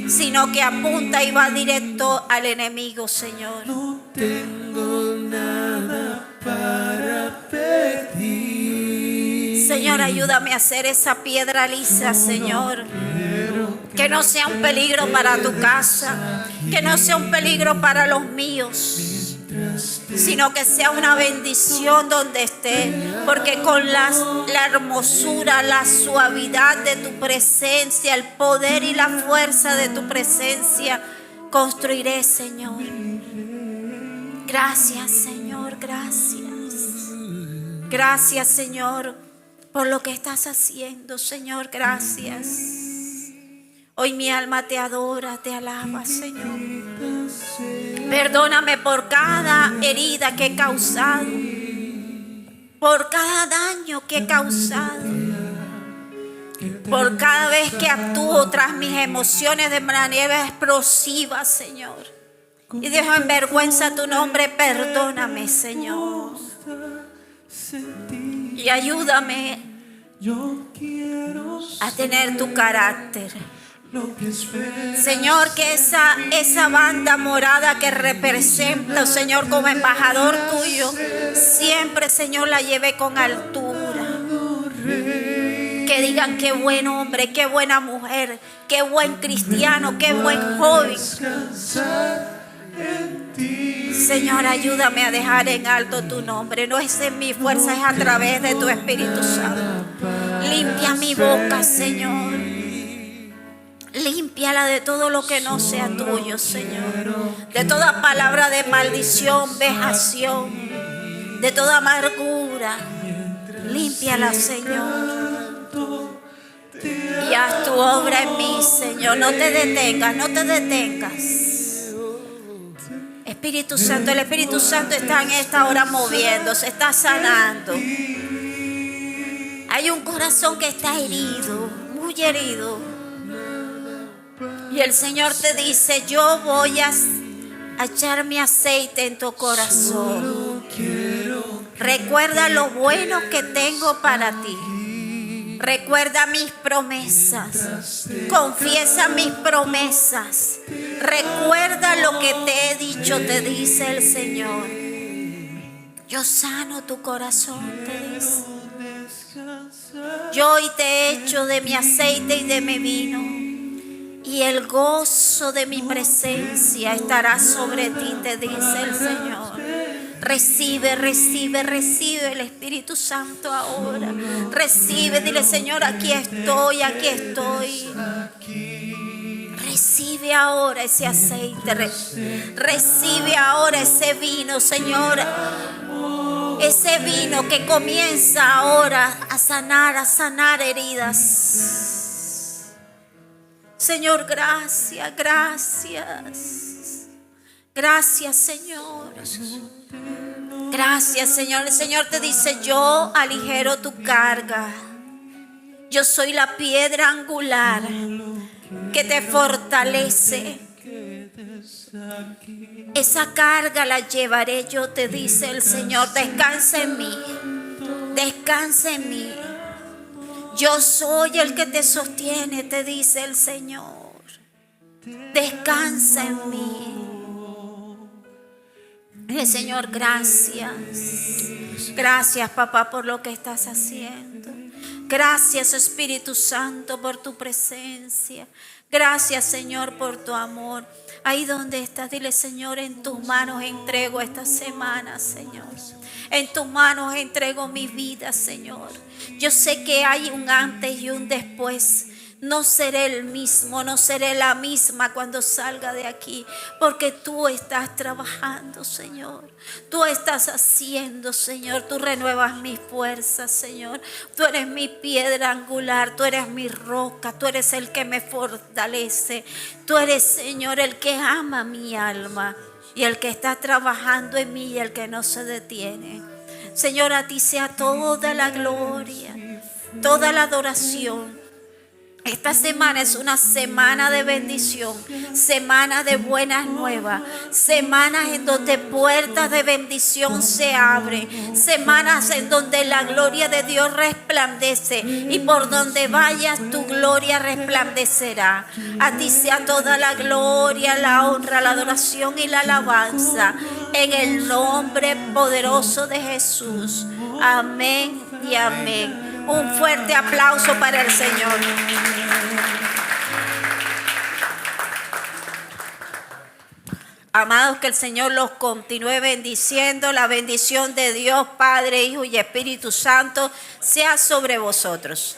sino que apunta y va directo al enemigo, Señor. No tengo nada para pedir. Señor, ayúdame a hacer esa piedra lisa, Señor. Que no sea un peligro para tu casa, que no sea un peligro para los míos, sino que sea una bendición donde esté, porque con la hermosura, la suavidad de tu presencia, el poder y la fuerza de tu presencia, construiré, Señor. Gracias, Señor, gracias. Gracias, Señor, por lo que estás haciendo, Señor, gracias. Hoy mi alma te adora, te alaba, Señor. Perdóname por cada herida que he causado, por cada daño que he causado, por cada vez que actúo tras mis emociones de manera explosiva, Señor. Y dejo en vergüenza tu nombre, perdóname, Señor. Y ayúdame a tener tu carácter. Señor, que esa banda morada que represento, Señor, como embajador tuyo, siempre, Señor, la lleve con altura. Que digan qué buen hombre, qué buena mujer, qué buen cristiano, qué buen joven. Señor, ayúdame a dejar en alto tu nombre. No es en mi fuerza, es a través de tu Espíritu Santo. Limpia mi boca, Señor. Límpiala de todo lo que no sea tuyo, Señor. De toda palabra de maldición, vejación, de toda amargura. Límpiala, Señor. Y haz tu obra en mí, Señor. No te detengas, no te detengas. Espíritu Santo, el Espíritu Santo está en esta hora moviéndose, está sanando. Hay un corazón que está herido, muy herido. Y el Señor te dice, yo voy a echar mi aceite en tu corazón. Recuerda lo bueno que tengo para ti. Recuerda mis promesas. Confiesa mis promesas. Recuerda lo que te he dicho, te dice el Señor. Yo sano tu corazón, te dice. Yo hoy te he hecho de mi aceite y de mi vino. Y el gozo de mi presencia estará sobre ti, te dice el Señor. Recibe, recibe, recibe el Espíritu Santo ahora. Recibe, dile, Señor, aquí estoy, aquí estoy. Recibe ahora ese aceite, recibe ahora ese vino, Señor. Ese vino que comienza ahora a sanar heridas. Señor, gracias, gracias. Gracias, Señor. Gracias, Señor. El Señor te dice, yo aligero tu carga. Yo soy la piedra angular que te fortalece. Esa carga la llevaré yo, te dice el Señor. Descansa en mí. Descansa en mí. Yo soy el que te sostiene, te dice el Señor. Descansa en mí. Dile, Señor, gracias. Gracias, papá, por lo que estás haciendo. Gracias, Espíritu Santo, por tu presencia. Gracias, Señor, por tu amor. Ahí donde estás, dile, Señor, en tus manos entrego esta semana, Señor. En tus manos entrego mi vida, Señor. Yo sé que hay un antes y un después. No seré el mismo, no seré la misma cuando salga de aquí, porque tú estás trabajando, Señor. Tú estás haciendo, Señor. Tú renuevas mis fuerzas, Señor. Tú eres mi piedra angular, tú eres mi roca, tú eres el que me fortalece. Tú eres, Señor, el que ama mi alma y el que está trabajando en mí y el que no se detiene. Señor, a ti sea toda la gloria, toda la adoración. Esta semana es una semana de bendición, semana de buenas nuevas, semanas en donde puertas de bendición se abren, semanas en donde la gloria de Dios resplandece y por donde vayas tu gloria resplandecerá. A ti sea toda la gloria, la honra, la adoración y la alabanza en el nombre poderoso de Jesús. Amén y amén. Un fuerte aplauso para el Señor. Amados, que el Señor los continúe bendiciendo. La bendición de Dios, Padre, Hijo y Espíritu Santo sea sobre vosotros.